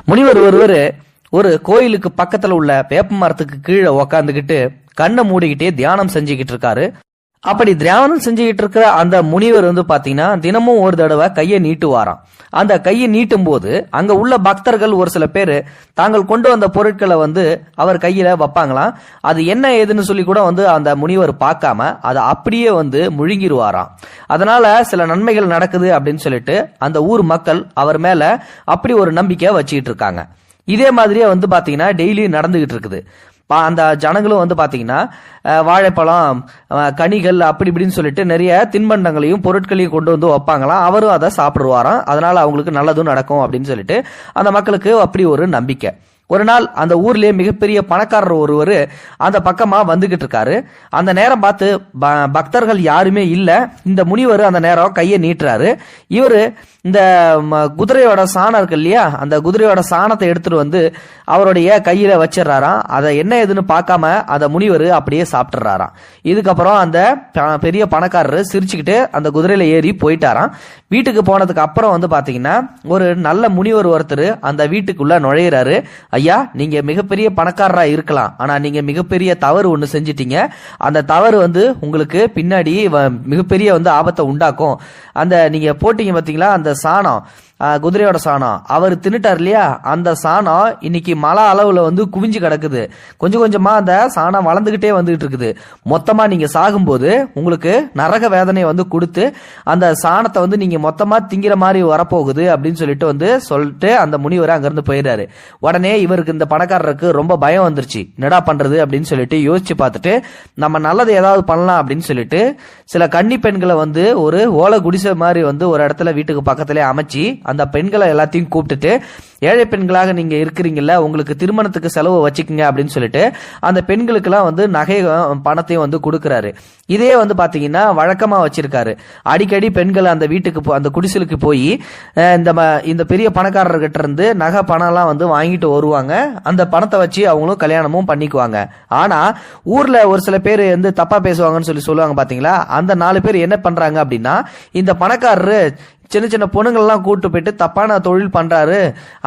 முனிவர் ஒருவர் ஒரு கோயிலுக்கு பக்கத்துல உள்ள வேப்ப மரத்துக்கு கீழே உக்காந்துக்கிட்டு கண்ணை மூடிக்கிட்டே தியானம் செஞ்சுக்கிட்டு இருக்காரு. அப்படி தியானம் செஞ்சுக்கிட்டு இருக்கிற அந்த முனிவர் பாத்தீங்கன்னா தினமும் ஒரு தடவை கையை நீட்டுவாராம். அந்த கையை நீட்டும் போது அங்க உள்ள பக்தர்கள் ஒரு சில பேர் தாங்கள் கொண்டு வந்த பொருட்களை அவர் கையில வைப்பாங்களாம். அது என்ன ஏதுன்னு சொல்லி கூட அந்த முனிவர் பார்க்காம அதை அப்படியே முழுங்கிடுவாராம். அதனால சில நன்மைகள் நடக்குது அப்படின்னு சொல்லிட்டு அந்த ஊர் மக்கள் அவர் மேல அப்படி ஒரு நம்பிக்கை வச்சுக்கிட்டு இருக்காங்க. இதே மாதிரியே பாத்தீங்கன்னா டெய்லி நடந்துகிட்டு இருக்குது. அந்த ஜனங்களும் பாத்தீங்கன்னா வாழைப்பழம், கனிகள் அப்படி இப்படின்னு சொல்லிட்டு நிறைய தின்பண்டங்களையும் பொருட்களையும் கொண்டு வைப்பாங்களாம். அவரும் அதை சாப்பிடுவாராம். அதனால அவங்களுக்கு நல்லதும் நடக்கும் அப்படின்னு சொல்லிட்டு அந்த மக்களுக்கு அப்படி ஒரு நம்பிக்கை. ஒரு நாள் அந்த ஊர்லயே மிகப்பெரிய பணக்காரர் ஒருவர் அந்த பக்கமா வந்துகிட்டு இருக்காரு. அந்த நேரம் பார்த்து பக்தர்கள் யாருமே இல்ல. இந்த முனிவர் அந்த நேரம் கையை நீட்டுறாரு. இவரு இந்த குதிரையோட சாணம் இருக்கு இல்லையா, அந்த குதிரையோட சாணத்தை எடுத்துட்டு அவருடைய கையில வச்சிடறாராம். அதை என்ன ஏதுன்னு பார்க்காம அந்த முனிவர் அப்படியே சாப்பிட்டுறாராம். இதுக்கப்புறம் அந்த பெரிய பணக்காரர் சிரிச்சுக்கிட்டு அந்த குதிரையில ஏறி போயிட்டாராம். வீட்டுக்கு போனதுக்கு அப்புறம் பாத்தீங்கன்னா ஒரு நல்ல முனிவர் ஒருத்தர் அந்த வீட்டுக்குள்ள நுழையிறாரு. ஐயா, நீங்க மிகப்பெரிய பணக்காரரா இருக்கலாம், ஆனா நீங்க மிகப்பெரிய தவறு ஒண்ணு செஞ்சிட்டீங்க. அந்த தவறு உங்களுக்கு பின்னாடி மிகப்பெரிய ஆபத்தை உண்டாக்கும். அந்த நீங்க போட்டீங்க பாத்தீங்களா அந்த சாணம், குதிரையோட சாணம், அவர் தின்னுட்டார் இல்லையா, அந்த சாணம் இன்னைக்கு மழை அளவுல குவிஞ்சு கிடக்குது. கொஞ்சம் கொஞ்சமா அந்த சாணம் வளர்ந்துகிட்டே வந்துகிட்டு இருக்குது. மொத்தமா நீங்க சாகும்போது உங்களுக்கு நரக வேதனை கொடுத்து அந்த சாணத்தை நீங்க மொத்தமா திங்கிற மாதிரி வரப்போகுது அப்படின்னு சொல்லிட்டு அந்த முனிவர் அங்கிருந்து போயிடுறாரு. உடனே இவருக்கு இந்த பணக்காரருக்கு ரொம்ப பயம் வந்துருச்சு. என்னடா பண்றது அப்படின்னு சொல்லிட்டு யோசிச்சு பார்த்துட்டு நம்ம நல்லது ஏதாவது பண்ணலாம் அப்படின்னு சொல்லிட்டு சில கன்னி பெண்களை ஒரு ஓலை குடிசை மாதிரி ஒரு இடத்துல வீட்டுக்கு பக்கத்திலே அமைச்சு அந்த பெண்களை எல்லாத்தையும் கூப்பிட்டுட்டு, ஏழை பெண்களாக நீங்க இருக்கிறீங்கல்ல, உங்களுக்கு திருமணத்துக்கு செலவு வச்சுக்கீங்க அப்படின்னு சொல்லிட்டு அந்த பெண்களுக்கெல்லாம் நகை பணத்தையும் கொடுக்கறாரு. இதே பாத்தீங்கன்னா வழக்கமா வச்சிருக்காரு. அடிக்கடி பெண்கள் அந்த வீட்டுக்கு அந்த குடிசலுக்கு போய் இந்த பெரிய பணக்காரர்கிட்ட இருந்து நகை பணம் எல்லாம் வாங்கிட்டு வருவாங்க. அந்த பணத்தை வச்சு அவங்களும் கல்யாணமும் பண்ணிக்குவாங்க. ஆனா ஊர்ல ஒரு சில பேர் தப்பா பேசுவாங்கன்னு சொல்லுவாங்க பாத்தீங்களா, அந்த 4 பேர் என்ன பண்றாங்க அப்படின்னா, இந்த பணக்காரரு சின்ன சின்ன பொண்ணுங்கள்லாம் கூட்டு போயிட்டு தப்பான தொழில் பண்றாரு,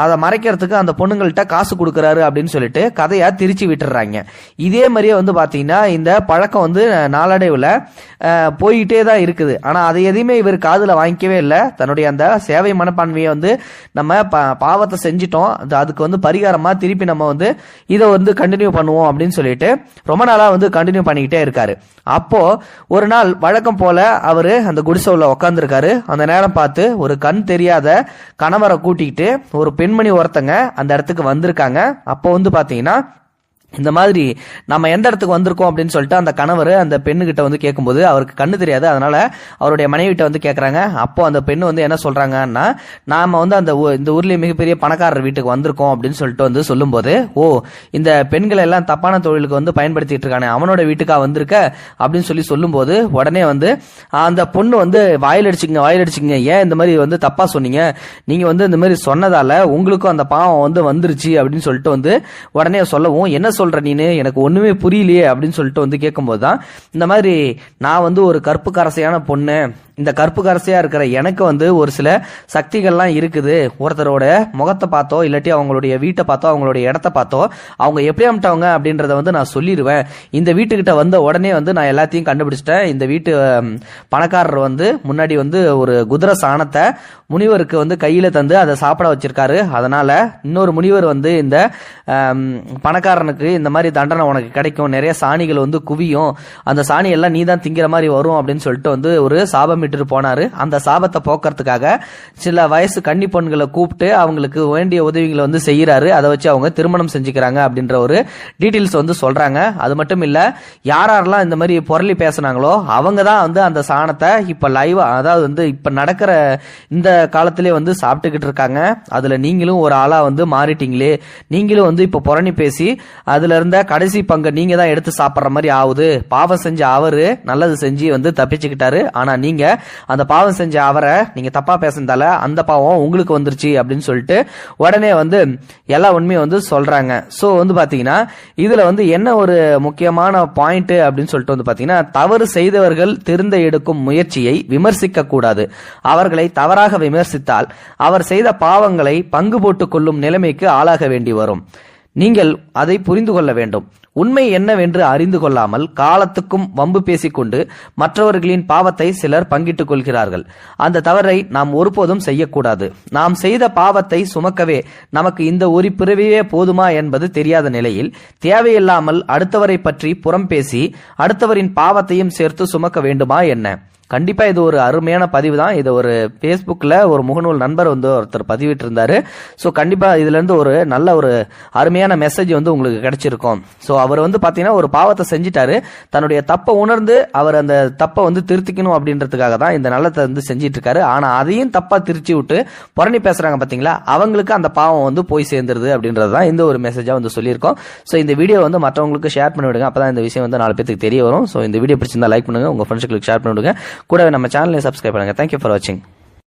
அதை மறைக்கிறதுக்கு அந்த பொண்ணுங்கள்ட்ட காசு கொடுக்கறாரு அப்படின்னு சொல்லிட்டு கதையா திரிச்சு விட்டுறாங்க. இதே மாதிரியே பாத்தீங்கன்னா இந்த பழக்கம் நாளடைவுல போயிட்டே தான் இருக்குது. ஆனா அதை எதையுமே இவர் காதுல வாங்கிக்கவே இல்லை. தன்னுடைய அந்த சேவை மனப்பான்மையை நம்ம பாவத்தை செஞ்சிட்டோம், அதுக்கு பரிகாரமா திருப்பி நம்ம இதை கண்டினியூ பண்ணுவோம் அப்படின்னு சொல்லிட்டு ரொம்ப நாளா கண்டினியூ பண்ணிக்கிட்டே இருக்காரு. அப்போ ஒரு நாள் வழக்கம் போல அவரு அந்த குடிசைல உட்காந்துருக்காரு. அந்த நேரம் பார்த்து ஒரு கண் தெரியாத கணவரை கூட்டிக்கிட்டு ஒரு பெண்மணி ஒருத்தங்க அந்த இடத்துக்கு வந்திருக்காங்க. அப்போ பாத்தீங்கன்னா இந்த மாதிரி நம்ம எந்த இடத்துக்கு வந்திருக்கோம் அப்படின்னு சொல்லிட்டு அந்த கணவர் அந்த பெண்ணுகிட்ட கேட்கும்போது அவருக்கு கண்ணு தெரியாது. அதனால அவருடைய மனைவிட்ட கேட்கறாங்க. அப்போ அந்த பெண்ணு என்ன சொல்றாங்கன்னா, நாம அந்த இந்த ஊர்லயே மிகப்பெரிய பணக்காரர் வீட்டுக்கு வந்திருக்கோம் அப்படின்னு சொல்லிட்டு சொல்லும்போது, ஓ, இந்த பெண்களை எல்லாம் தப்பான தொழிலுக்கு பயன்படுத்திட்டு இருக்கானே, அவனோட வீட்டுக்கா வந்திருக்க அப்படின்னு சொல்லும்போது உடனே அந்த பொண்ணு வாயிலடிச்சுங்க, ஏன் இந்த மாதிரி தப்பா சொன்னீங்க, நீங்க இந்த மாதிரி சொன்னதால உங்களுக்கும் அந்த பாவம் வந்துருச்சு அப்படின்னு சொல்லிட்டு உடனே சொல்லவும், என்ன சொல்ற நீனு, எனக்கு ஒண்ணுமே புரியலையே அப்படின்னு சொல்லிட்டு கேட்கும்போதுதான், இந்த மாதிரி நான் ஒரு கருப்பு கரசையான பொண்ணு, இந்த கருப்பு கரசையா இருக்கிற எனக்கு ஒரு சில சக்திகள்லாம் இருக்குது. ஒருத்தரோட முகத்தை பார்த்தோ இல்லாட்டி அவங்களுடைய வீட்டை பார்த்தோ அவங்களுடைய இடத்த பார்த்தோ அவங்க எப்படி அமிட்டவங்க அப்படின்றத நான் சொல்லிடுவேன். இந்த வீட்டுக்கிட்ட வந்த உடனே நான் எல்லாத்தையும் கண்டுபிடிச்சிட்டேன். இந்த வீட்டு பணக்காரர் முன்னாடி ஒரு குதிரை சாணத்தை முனிவருக்கு கையில தந்து அதை சாப்பிட வச்சிருக்காரு. அதனால இன்னொரு முனிவர் இந்த பணக்காரனுக்கு இந்த மாதிரி தண்டனை உனக்கு கிடைக்கும், நிறைய சாணிகள் குவியும், அந்த சாணி எல்லாம் நீ தான் திங்கிற மாதிரி வரும் அப்படின்னு சொல்லிட்டு ஒரு சாபம் இட்டு போனாரு. அந்த சாபத்தை போக்குறதுக்காக சில வயசு கன்னி பெண்களை கூப்பிட்டு அவங்களுக்கு வேண்டிய உதவிகளை செய்யறாரு. அதை வச்சு அவங்க திருமணம் செஞ்சுக்கிறாங்க அப்படின்ற ஒரு டீடைல்ஸ் சொல்றாங்க. அது மட்டும் இல்ல, யாரெல்லாம் இந்த மாதிரி பொருளி பேசினாங்களோ அவங்க தான் அந்த சாணத்தை இப்ப லைவா, அதாவது இப்ப நடக்கிற இந்த காலத்திலே சாப்பிட்டுக்கிட்டு இருக்காங்க. அதுல நீங்களும் ஒரு ஆளா மாறிட்டீங்களே, நீங்களும் இப்ப புரணி பேசி அதுல இருந்த கடைசி பங்கை நீங்க தான் எடுத்து சாப்பிடுற மாதிரி ஆகுது. பாவம் செஞ்ச அவரு நல்லது செஞ்சு தப்பிச்சுக்கிட்டாரு, ஆனா நீங்க அந்த பாவம் செஞ்ச அவரை நீங்க தப்பா பேசுனதால அந்த பாவம் உங்களுக்கு வந்துருச்சு அப்படின்னு சொல்லிட்டு உடனே வந்து எல்லா உண்மையும் வந்து சொல்றாங்க. சோ வந்து பாத்தீங்கன்னா இதுல வந்து என்ன ஒரு முக்கியமான பாயிண்ட் அப்படின்னு சொல்லிட்டு வந்து பாத்தீங்கன்னா, தவறு செய்தவர்கள் திருந்த எடுக்கும் முயற்சியை விமர்சிக்க கூடாது. அவர்களை தவறாக விமர்சித்தால் அவர் செய்த பாவங்களை பங்கு போட்டுக் கொள்ளும் நிலைமைக்கு ஆளாக வேண்டி வரும். நீங்கள் அதை புரிந்து கொள்ள வேண்டும். உண்மை என்னவென்று அறிந்து கொள்ளாமல் காலத்துக்கும் வம்பு பேசிக்கொண்டு மற்றவர்களின் பாவத்தை சிலர் பங்கிட்டுக் கொள்கிறார்கள். அந்த தவறை நாம் ஒருபோதும் செய்யக்கூடாது. நாம் செய்த பாவத்தை சுமக்கவே நமக்கு இந்த ஒரு பிறவியே போதுமா என்பது தெரியாத நிலையில் தேவையில்லாமல் அடுத்தவரை பற்றி புறம் பேசி அடுத்தவரின் பாவத்தையும் சேர்த்து சுமக்க வேண்டுமா என்ன? கண்டிப்பா இது ஒரு அருமையான பதிவு தான். இது ஒரு Facebookல ஒரு முகநூல் நண்பர் வந்து ஒருத்தர் பதிவிட்டு இருந்தாரு. ஸோ கண்டிப்பா இதுல இருந்து ஒரு நல்ல ஒரு அருமையான மெசேஜ் வந்து உங்களுக்கு கிடைச்சிருக்கும். ஸோ அவர் வந்து பாத்தீங்கன்னா ஒரு பாவத்தை செஞ்சிட்டாரு. தன்னுடைய தப்பை உணர்ந்து அவர் அந்த தப்பை வந்து திருத்திக்கணும் அப்படின்றதுக்காக தான் இந்த நல்லத்தை வந்து செஞ்சிட்டு இருக்காரு. ஆனா அதையும் தப்பா திருச்சி விட்டு புரணி பேசுறாங்க பாத்தீங்களா, அவங்களுக்கு அந்த பாவம் வந்து போய் சேர்ந்துருது அப்படின்றதுதான் இந்த ஒரு மெசேஜா வந்து சொல்லியிருக்கோம். ஸோ இந்த வீடியோ வந்து மற்றவங்களுக்கு ஷேர் பண்ணி விடுங்க. அப்பதான் இந்த விஷயம் வந்து 4 பேருக்கு தெரிய வரும். ஸோ இந்த வீடியோ பிடிச்சிருந்தா லைக் பண்ணுங்க, உங்க ஃப்ரெண்ட்ஸ்களுக்கு ஷேர் பண்ணி விடுங்க. கூடவே நம்ம சேனலை சப்ஸ்கிரைப் பண்ணுங்க. தேங்க்யூ ஃபார் வாட்சிங்.